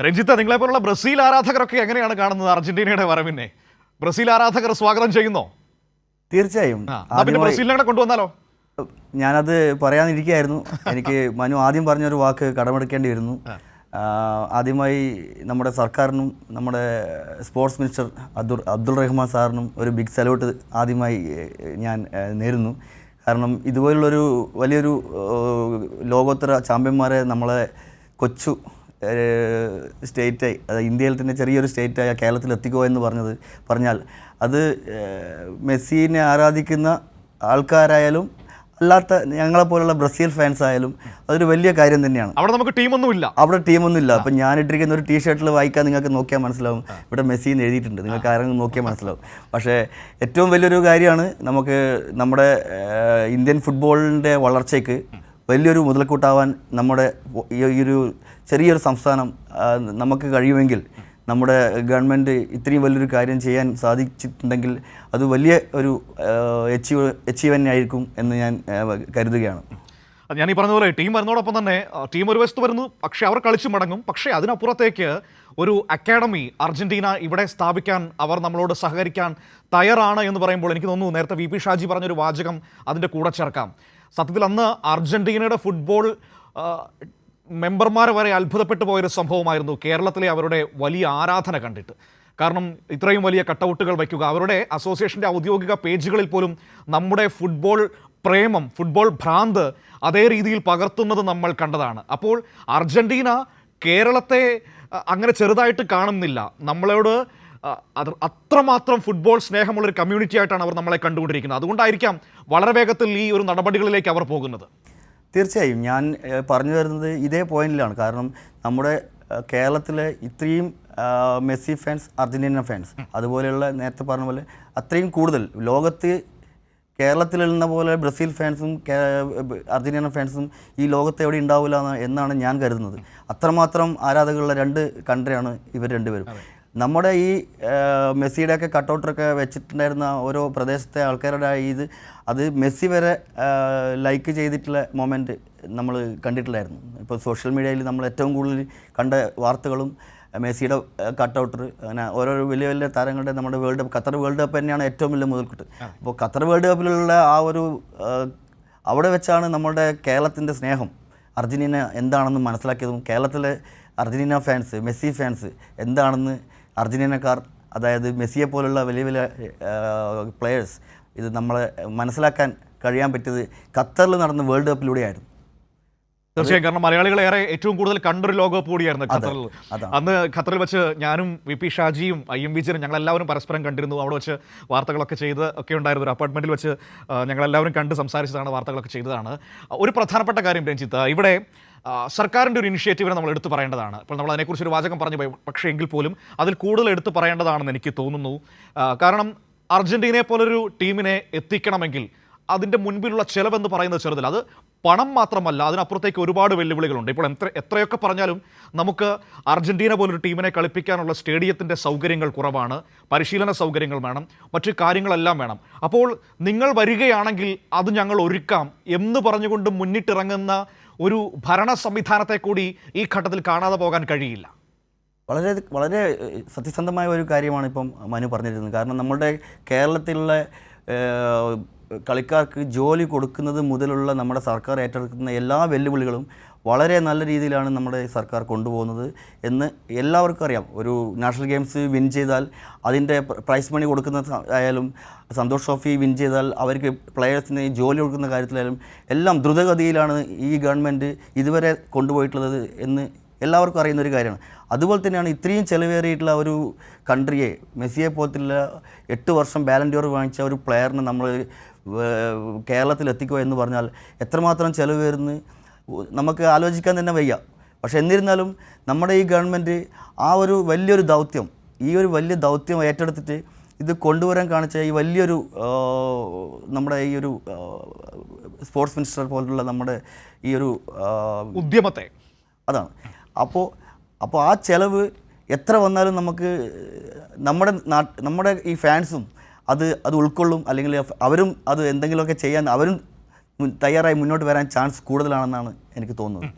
രഞ്ജിത്ത്, നിങ്ങളെപ്പോലുള്ള ബ്രസീൽ ആരാധകരൊക്കെ എങ്ങനെയാണ് കാണുന്നത് അർജന്റീനയുടെ വരവിനെ? ബ്രസീൽ ആരാധകർ സ്വാഗതം ചെയ്യുന്നോ? തീർച്ചയായും. ബ്രസീലിനെ കൊണ്ടുവന്നാലോ? ഞാനത് പറയാനിരിക്കുകയായിരുന്നു. എനിക്ക് മനു ആദ്യം പറഞ്ഞൊരു വാക്ക് കടമെടുക്കേണ്ടി വരുന്നു. ആദ്യമായി നമ്മുടെ സർക്കാരിനും നമ്മുടെ സ്പോർട്സ് മിനിസ്റ്റർ അബ്ദുൾ റഹ്മാൻ സാറിനും ഒരു ബിഗ് സല്യൂട്ട് ആദ്യമായി ഞാൻ നേരുന്നു. കാരണം ഇതുപോലുള്ളൊരു വലിയൊരു ലോകോത്തര ചാമ്പ്യന്മാരെ നമ്മളെ കൊച്ചു സ്റ്റേറ്റായി, അത് ഇന്ത്യയിൽ തന്നെ ചെറിയൊരു സ്റ്റേറ്റായ കേരളത്തിൽ എത്തിക്കുക എന്ന് പറഞ്ഞാൽ അത് മെസ്സിനെ ആരാധിക്കുന്ന ആൾക്കാരായാലും അല്ലാത്ത ഞങ്ങളെപ്പോലുള്ള ബ്രസീൽ ഫാൻസ് ആയാലും അതൊരു വലിയ കാര്യം തന്നെയാണ്. അവിടെ നമുക്ക് ടീമൊന്നുമില്ല. അപ്പം ഞാനിട്ടിരിക്കുന്ന ഒരു ടീഷർട്ടിൽ വായിക്കാൻ നിങ്ങൾക്ക് നോക്കിയാൽ മനസ്സിലാവും, ഇവിടെ മെസ്സി എന്ന് എഴുതിയിട്ടുണ്ട്. നിങ്ങൾക്ക് ആരെങ്കിലും നോക്കിയാൽ മനസ്സിലാവും. പക്ഷേ ഏറ്റവും വലിയൊരു കാര്യമാണ് നമുക്ക് നമ്മുടെ ഇന്ത്യൻ ഫുട്ബോളിൻ്റെ വളർച്ചയ്ക്ക് വലിയൊരു മുതൽക്കൂട്ടാവാൻ നമ്മുടെ ഈ ഒരു ചെറിയൊരു സംസ്ഥാനം നമുക്ക് കഴിയുമെങ്കിൽ, നമ്മുടെ ഗവൺമെൻറ് ഇത്രയും വലിയൊരു കാര്യം ചെയ്യാൻ സാധിച്ചിട്ടുണ്ടെങ്കിൽ അത് വലിയ ഒരു അച്ചീവ്മെൻ്റ് ആയിരിക്കും എന്ന് ഞാൻ കരുതുകയാണ്. ഞാൻ ഈ പറഞ്ഞ പോലെ ടീം വരുന്നതോടൊപ്പം തന്നെ ടീം ഒരു വശത്ത് വരുന്നു, പക്ഷേ അവർ കളിച്ചു മടങ്ങും. പക്ഷേ അതിനപ്പുറത്തേക്ക് ഒരു അക്കാഡമി അർജന്റീന ഇവിടെ സ്ഥാപിക്കാൻ അവർ നമ്മളോട് സഹകരിക്കാൻ തയ്യാറാണ് എന്ന് പറയുമ്പോൾ എനിക്ക് തോന്നുന്നു നേരത്തെ വി പി ഷാജി പറഞ്ഞൊരു വാചകം അതിൻ്റെ കൂടെ ചേർക്കാം. സത്യത്തിൽ അന്ന് അർജന്റീനയുടെ ഫുട്ബോൾ മെമ്പർമാരെ വരെ അത്ഭുതപ്പെട്ടു പോയൊരു സംഭവമായിരുന്നു കേരളത്തിലെ അവരുടെ വലിയ ആരാധന കണ്ടിട്ട്. കാരണം ഇത്രയും വലിയ കട്ടൗട്ടുകൾ വയ്ക്കുക, അവരുടെ അസോസിയേഷൻ്റെ ഔദ്യോഗിക പേജുകളിൽ പോലും നമ്മുടെ ഫുട്ബോൾ പ്രേമം, ഫുട്ബോൾ ഭ്രാന്ത് അതേ രീതിയിൽ പകർത്തുന്നത് നമ്മൾ കണ്ടതാണ്. അപ്പോൾ അർജന്റീന കേരളത്തെ അങ്ങനെ ചെറുതായിട്ട് കാണുന്നില്ല. നമ്മളോട് അത്രമാത്രം ഫുട്ബോൾ സ്നേഹമുള്ളൊരു കമ്മ്യൂണിറ്റി ആയിട്ടാണ് അവർ നമ്മളെ കണ്ടുകൊണ്ടിരിക്കുന്നത്. അതുകൊണ്ടായിരിക്കാം വളരെ വേഗത്തിൽ ഈ ഒരു നടപടികളിലേക്ക് അവർ പോകുന്നത്. തീർച്ചയായും ഞാൻ പറഞ്ഞു വരുന്നത് ഇതേ പോയിന്റിലാണ്. കാരണം നമ്മുടെ കേരളത്തിലെ ഇത്രയും മെസ്സി ഫാൻസ്, അർജന്റീന ഫാൻസ്, അതുപോലെയുള്ള നേരത്തെ പറഞ്ഞ പോലെ അത്രയും കൂടുതൽ ലോകത്ത് കേരളത്തിലുള്ള പോലെ ബ്രസീൽ ഫാൻസും അർജന്റീന ഫാൻസും ഈ ലോകത്ത് എവിടെ ഉണ്ടാവില്ല എന്നാണ് ഞാൻ കരുതുന്നത്. അത്രമാത്രം ആരാധകരുള്ള രണ്ട് കൺട്രിയാണ് ഇവർ രണ്ടുപേരും. നമ്മുടെ ഈ മെസ്സിയുടെയൊക്കെ കട്ടൗട്ടൊക്കെ വെച്ചിട്ടുണ്ടായിരുന്ന ഓരോ പ്രദേശത്തെ ആൾക്കാരുടെ അത് മെസ്സി വരെ ലൈക്ക് ചെയ്തിട്ടുള്ള മൊമെൻറ്റ് നമ്മൾ കണ്ടിട്ടില്ലായിരുന്നു. ഇപ്പോൾ സോഷ്യൽ മീഡിയയിൽ നമ്മൾ ഏറ്റവും കൂടുതൽ കണ്ട വാർത്തകളും മെസ്സിയുടെ കട്ടൗട്ടർ, അങ്ങനെ ഓരോ വലിയ വലിയ താരങ്ങളുടെ നമ്മുടെ ഖത്തർ വേൾഡ് കപ്പ് തന്നെയാണ് ഏറ്റവും വലിയ മുതൽക്കൂട്ട്. അപ്പോൾ ഖത്തർ വേൾഡ് കപ്പിലുള്ള ആ ഒരു അവിടെ വെച്ചാണ് നമ്മുടെ കേരളത്തിൻ്റെ സ്നേഹം അർജന്റീന എന്താണെന്ന് മനസ്സിലാക്കിയതും കേരളത്തിലെ അർജന്റീന ഫാൻസ്, മെസ്സി ഫാൻസ് എന്താണെന്ന് അർജന്റീനക്കാർ, അതായത് മെസ്സിയെ പോലുള്ള വലിയ വലിയ പ്ലെയേഴ്സ് ഇത് നമ്മളെ മനസ്സിലാക്കാൻ കഴിയാൻ പറ്റിയത് ഖത്തറിൽ നടന്ന വേൾഡ് കപ്പിലൂടെയായിരുന്നു. തീർച്ചയായും. കാരണം മലയാളികളെ ഏറ്റവും കൂടുതൽ കണ്ടൊരു ലോകകപ്പ് കൂടിയായിരുന്നു ഖത്തറിൽ. അന്ന് ഖത്തറിൽ വെച്ച് ഞാനും വി പി ഷാജിയും IM വിജയനും ഞങ്ങളെല്ലാവരും പരസ്പരം കണ്ടിരുന്നു. അവിടെ വെച്ച് വാർത്തകളൊക്കെ ചെയ്ത് ഒക്കെ ഉണ്ടായിരുന്നു. ഒരു അപ്പാർട്ട്മെൻറ്റിൽ വെച്ച് ഞങ്ങളെല്ലാവരും കണ്ട് സംസാരിച്ചതാണ്, വാർത്തകളൊക്കെ ചെയ്തതാണ്. ഒരു പ്രധാനപ്പെട്ട കാര്യം രഞ്ജിത്ത്, ഇവിടെ സർക്കാരിൻ്റെ ഒരു ഇനിഷ്യേറ്റീവിനെ നമ്മൾ എടുത്തു പറയേണ്ടതാണ്. ഇപ്പോൾ നമ്മൾ അതിനെക്കുറിച്ച് ഒരു വാചകം പറഞ്ഞു പോയി, പക്ഷേ എങ്കിൽ പോലും അതിൽ കൂടുതൽ എടുത്തു പറയേണ്ടതാണെന്ന് എനിക്ക് തോന്നുന്നു. കാരണം അർജന്റീനയെ പോലൊരു ടീമിനെ എത്തിക്കണമെങ്കിൽ അതിൻ്റെ മുൻപിലുള്ള ചിലവെന്ന് പറയുന്നത് ചെറുതല്ല. അത് പണം മാത്രമല്ല, അതിനപ്പുറത്തേക്ക് ഒരുപാട് വെല്ലുവിളികളുണ്ട്. ഇപ്പോൾ എത്രയൊക്കെ പറഞ്ഞാലും നമുക്ക് അർജന്റീന പോലൊരു ടീമിനെ കളിപ്പിക്കാനുള്ള സ്റ്റേഡിയത്തിൻ്റെ സൗകര്യങ്ങൾ കുറവാണ്, പരിശീലന സൗകര്യങ്ങൾ വേണം, മറ്റു കാര്യങ്ങളെല്ലാം വേണം. അപ്പോൾ നിങ്ങൾ വരികയാണെങ്കിൽ അത് ഞങ്ങൾ ഒരുക്കാം എന്ന് പറഞ്ഞുകൊണ്ട് മുന്നിട്ടിറങ്ങുന്ന ഒരു ഭരണ സംവിധാനത്തെ കൂടി ഈ ഘട്ടത്തിൽ കാണാതെ പോകാൻ കഴിയില്ല. വളരെ വളരെ സത്യസന്ധമായ ഒരു കാര്യമാണ് ഇപ്പം മനു പറഞ്ഞിരുന്നത്. കാരണം നമ്മുടെ കേരളത്തിലുള്ള കളിക്കാർക്ക് ജോലി കൊടുക്കുന്നത് മുതലുള്ള നമ്മുടെ സർക്കാർ ഏറ്റെടുക്കുന്ന എല്ലാ വെല്ലുവിളികളും വളരെ നല്ല രീതിയിലാണ് നമ്മുടെ സർക്കാർ കൊണ്ടുപോകുന്നത് എന്ന് എല്ലാവർക്കും അറിയാം. ഒരു നാഷണൽ ഗെയിംസ് വിൻ ചെയ്താൽ അതിൻ്റെ പ്രൈസ് മണി കൊടുക്കുന്ന ആയാലും, സന്തോഷ് ട്രോഫി വിൻ ചെയ്താൽ അവർക്ക് പ്ലെയേഴ്സിന് ജോലി കൊടുക്കുന്ന കാര്യത്തിലായാലും എല്ലാം ദ്രുതഗതിയിലാണ് ഈ ഗവൺമെൻറ് ഇതുവരെ കൊണ്ടുപോയിട്ടുള്ളത് എന്ന് എല്ലാവർക്കും അറിയുന്നൊരു കാര്യമാണ്. അതുപോലെ തന്നെയാണ് ഇത്രയും ചിലവേറിയിട്ടുള്ള ഒരു കൺട്രിയെ, മെസ്സിയെ പോലത്തുള്ള 8 വർഷം ബാലൻഡിയോർ വാങ്ങിച്ച ഒരു പ്ലെയറിനെ നമ്മൾ കേരളത്തിൽ എത്തിക്കുക എന്ന് പറഞ്ഞാൽ എത്രമാത്രം ചിലവ് വരുന്നു നമുക്ക് ആലോചിക്കാൻ തന്നെ വയ്യ. പക്ഷെ എന്നിരുന്നാലും നമ്മുടെ ഈ ഗവൺമെൻറ് ആ ഒരു വലിയൊരു ദൗത്യം, ഈ ഒരു വലിയ ദൗത്യം ഏറ്റെടുത്തിട്ട് ഇത് കൊണ്ടുവരാൻ കാണിച്ച ഈ വലിയൊരു നമ്മുടെ ഈ ഒരു സ്പോർട്സ് മിനിസ്റ്റർ പോലുള്ള നമ്മുടെ ഈ ഒരു ഉദ്യമത്തെ അതാണ്. അപ്പോൾ ആ ചിലവ് എത്ര വന്നാലും നമുക്ക് നമ്മുടെ ഈ ഫാൻസും അത് ഉൾക്കൊള്ളും, അല്ലെങ്കിൽ അവരും അത് എന്തെങ്കിലുമൊക്കെ ചെയ്യാൻ അവരും തയ്യാറായി മുന്നോട്ട് വരാൻ ചാൻസ് കൂടുതലാണെന്നാണ് എനിക്ക് തോന്നുന്നത്.